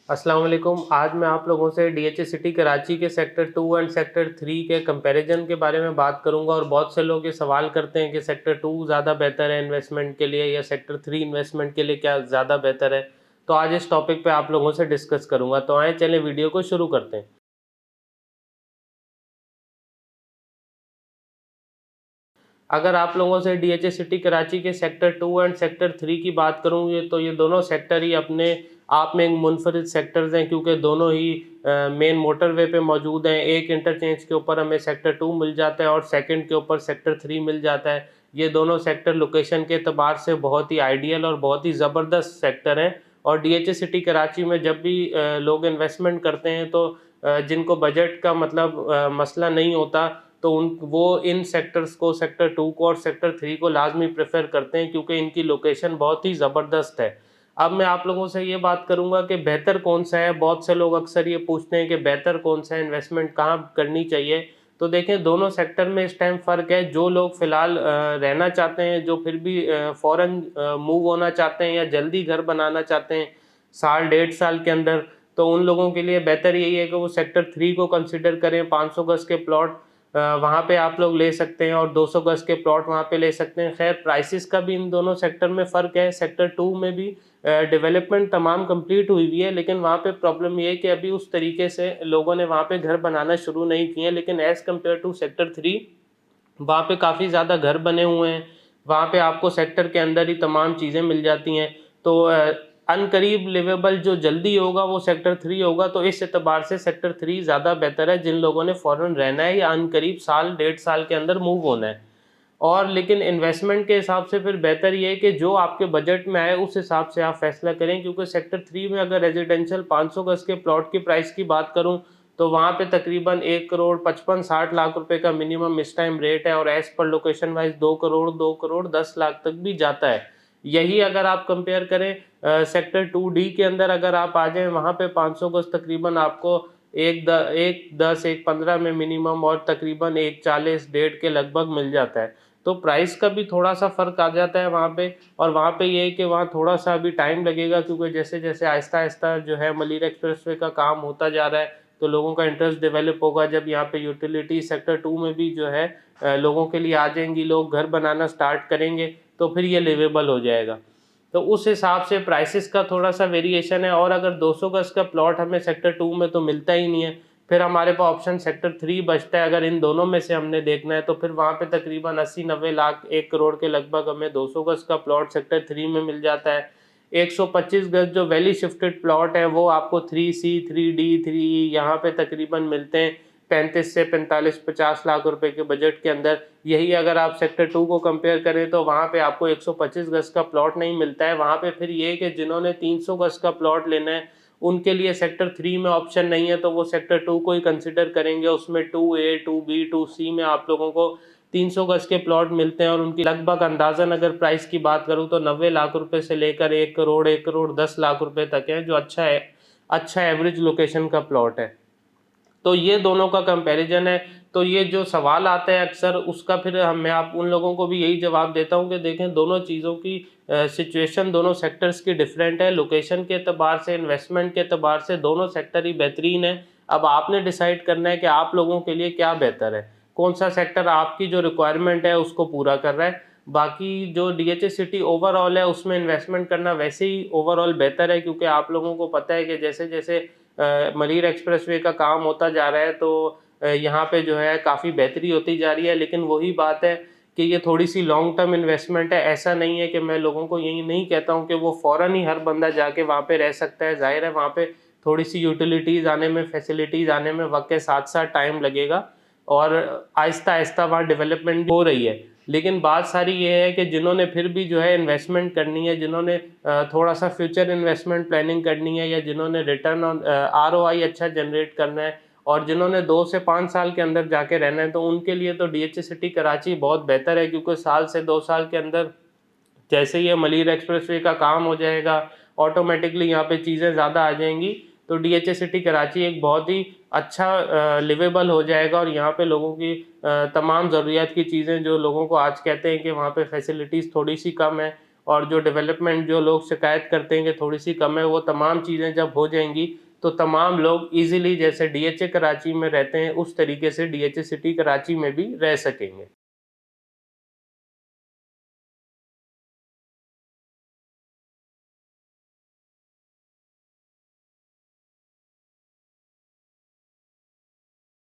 अस्सलाम वालेकुम। आज मैं आप लोगों से डीएचए सिटी कराची के सेक्टर 2 एंड सेक्टर 3 के कंपैरिजन के बारे में बात करूंगा। और बहुत से लोग ये सवाल करते हैं कि सेक्टर 2 ज़्यादा बेहतर है इन्वेस्टमेंट के लिए या सेक्टर 3 इन्वेस्टमेंट के लिए क्या ज़्यादा बेहतर है। तो आज इस टॉपिक पे आप लोगों से डिस्कस करूंगा। तो आए चलें वीडियो को शुरू करते हैं। अगर आप लोगों से डीएचए सिटी कराची के सेक्टर 2 एंड सेक्टर 3 की बात करूँ तो ये दोनों सेक्टर ही अपने आप में एक मुनफरिद सेक्टर्स हैं, क्योंकि दोनों ही मेन मोटरवे पे मौजूद हैं। एक इंटरचेंज के ऊपर हमें सेक्टर 2 मिल जाता है और सेकंड के ऊपर सेक्टर 3 मिल जाता है। ये दोनों सेक्टर लोकेशन के अतबार से बहुत ही आइडियल और बहुत ही ज़बरदस्त सेक्टर हैं। और डीएचए सिटी कराची में जब भी लोग इन्वेस्टमेंट करते हैं तो जिनको बजट का मतलब मसला नहीं होता, तो उन वो इन सेक्टर्स को, सेक्टर 2 को और सेक्टर 3 को लाजमी प्रेफर करते हैं, क्योंकि इनकी लोकेशन बहुत ही ज़बरदस्त है। अब मैं आप लोगों से ये बात करूंगा कि बेहतर कौन सा है। बहुत से लोग अक्सर ये पूछते हैं कि बेहतर कौन सा है, इन्वेस्टमेंट कहाँ करनी चाहिए। तो देखें, दोनों सेक्टर में इस टाइम फ़र्क है। जो लोग फ़िलहाल रहना चाहते हैं, जो फिर भी फ़ौरन मूव होना चाहते हैं या जल्दी घर बनाना चाहते हैं साल डेढ़ साल के अंदर, तो उन लोगों के लिए बेहतर यही है कि वो सेक्टर 3 को कंसिडर करें। 500 गज़ के प्लॉट वहाँ पे आप लोग ले सकते हैं और 200 गज़ के प्लॉट वहाँ पे ले सकते हैं। खैर, प्राइसेस का भी इन दोनों सेक्टर में फ़र्क है। सेक्टर 2 में भी डेवलपमेंट तमाम कंप्लीट हुई हुई है, लेकिन वहाँ पे प्रॉब्लम ये है कि अभी उस तरीके से लोगों ने वहाँ पे घर बनाना शुरू नहीं किए हैं। लेकिन एज़ कम्पेयर टू सेक्टर 3, वहाँ पे काफ़ी ज़्यादा घर बने हुए हैं। वहाँ पे आपको सेक्टर के अंदर ही तमाम चीज़ें मिल जाती हैं। तो अनकरीब लिवेबल जो जल्दी होगा वो सेक्टर 3 होगा। तो इस एतबार से सेक्टर 3 ज़्यादा बेहतर है जिन लोगों ने फ़ौरन रहना है या अनकरीब साल डेढ़ साल के अंदर मूव होना है। और लेकिन इन्वेस्टमेंट के हिसाब से फिर बेहतर ये है कि जो आपके बजट में आए उस हिसाब से आप फैसला करें, क्योंकि सेक्टर 3 में अगर रेजिडेंशियल 500 गज़ के प्लॉट की प्राइस की बात करूं तो वहाँ पे तकरीबन 1 करोड़ 55-60 लाख रुपए का मिनिमम इस टाइम रेट है, और as per location wise 2 crore 10 lakh तक भी जाता है। यही अगर आप कंपेयर करें सेक्टर 2D के अंदर, अगर आप आ जाएं वहाँ पे 500 गज़ तकरीबन आपको एक 10 एक 15 में मिनिमम और तकरीबन 1 40 डेढ़ के लगभग मिल जाता है। तो प्राइस का भी थोड़ा सा फ़र्क आ जाता है वहाँ पे। और वहाँ पे ये है कि वहाँ थोड़ा सा अभी टाइम लगेगा, क्योंकि जैसे जैसे आहिस्ता आहिस्ता जो है मलिर एक्सप्रेसवे का काम होता जा रहा है, तो लोगों का इंटरेस्ट डेवलप होगा। जब यहाँ पे यूटिलिटी सेक्टर 2 में भी जो है लोगों के लिए आ जाएंगी, लोग घर बनाना स्टार्ट करेंगे, तो फिर ये लिवेबल हो जाएगा। तो उस हिसाब से प्राइसेस का थोड़ा सा वेरिएशन है। और अगर 200 गज़ का प्लॉट हमें सेक्टर 2 में तो मिलता ही नहीं है, फिर हमारे पास ऑप्शन सेक्टर 3 बचता है। अगर इन दोनों में से हमने देखना है तो फिर वहाँ पे तकरीबन 80-90 लाख 1 करोड़ के लगभग हमें 200 गज़ का प्लॉट सेक्टर 3 में मिल जाता है। 125 गज़ जो वैली शिफ्टेड प्लॉट है वो आपको 3C 3D 3E यहाँ पे तकरीबन मिलते हैं 35 से 45-50 लाख रुपए के बजट के अंदर। यही अगर आप सेक्टर 2 को कंपेयर करें तो वहाँ पे आपको 125 गज़ का प्लॉट नहीं मिलता है। वहाँ पे फिर ये है कि जिन्होंने 300 गज़ का प्लॉट लेना है उनके लिए सेक्टर 3 में ऑप्शन नहीं है, तो वो सेक्टर 2 को ही कंसिडर करेंगे। उसमें 2A 2B 2C में आप लोगों को 300 गज़ के प्लॉट मिलते हैं, और उनकी लगभग अंदाज़न अगर प्राइस की बात करूँ तो 90 लाख रुपए से लेकर 1 करोड़ 1 करोड़ 10 लाख रुपए तक है, जो अच्छा एवरेज लोकेशन का प्लॉट है। तो ये दोनों का कंपैरिजन है। तो ये जो सवाल आता है अक्सर, उसका फिर मैं आप उन लोगों को भी यही जवाब देता हूँ कि देखें, दोनों चीज़ों की सिचुएशन दोनों सेक्टर्स की डिफरेंट है। लोकेशन के अतबार से, इन्वेस्टमेंट के अतबार से दोनों सेक्टर ही बेहतरीन है। अब आपने डिसाइड करना है कि आप लोगों के लिए क्या बेहतर है, कौन सा सेक्टर आपकी जो रिक्वायरमेंट है उसको पूरा कर रहा है। बाकी जो डीएचए सिटी ओवरऑल है उसमें इन्वेस्टमेंट करना वैसे ही ओवरऑल बेहतर है, क्योंकि आप लोगों को पता है कि जैसे जैसे मलीर एक्सप्रेसवे का काम होता जा रहा है तो यहाँ पे जो है काफ़ी बेहतरी होती जा रही है। लेकिन वही बात है कि ये थोड़ी सी लॉन्ग टर्म इन्वेस्टमेंट है। ऐसा नहीं है कि मैं लोगों को यही नहीं कहता हूँ कि वो फ़ौरन ही हर बंदा जाके वहाँ पे रह सकता है। ज़ाहिर है वहाँ पे थोड़ी सी यूटिलिटीज़ आने में, फैसिलिटीज़ आने में वक्त के साथ साथ टाइम लगेगा, और आहिस्ता आहिस्ता वहाँ डेवलपमेंट हो रही है। लेकिन बात सारी ये है कि जिन्होंने फिर भी जो है इन्वेस्टमेंट करनी है, जिन्होंने थोड़ा सा फ्यूचर इन्वेस्टमेंट प्लानिंग करनी है, या जिन्होंने रिटर्न ऑन आरओआई अच्छा जनरेट करना है, और जिन्होंने 2 से 5 साल के अंदर जाके रहना है, तो उनके लिए तो डीएचए सिटी कराची बहुत बेहतर है। क्योंकि साल से 2 साल के अंदर जैसे ये मलीर एक्सप्रेसवे का काम हो जाएगा, ऑटोमेटिकली यहाँ पे चीज़ें ज़्यादा आ जाएंगी, तो डीएचए सिटी कराची एक बहुत ही अच्छा लिवेबल हो जाएगा। और यहाँ पे लोगों की तमाम ज़रूरियात की चीज़ें, जो लोगों को आज कहते हैं कि वहाँ पे फैसिलिटीज़ थोड़ी सी कम है और जो डेवलपमेंट जो लोग शिकायत करते हैं कि थोड़ी सी कम है, वो तमाम चीज़ें जब हो जाएंगी तो तमाम लोग इजीली जैसे डीएचए कराची में रहते हैं उस तरीके से डीएचए सिटी कराची में भी रह सकेंगे।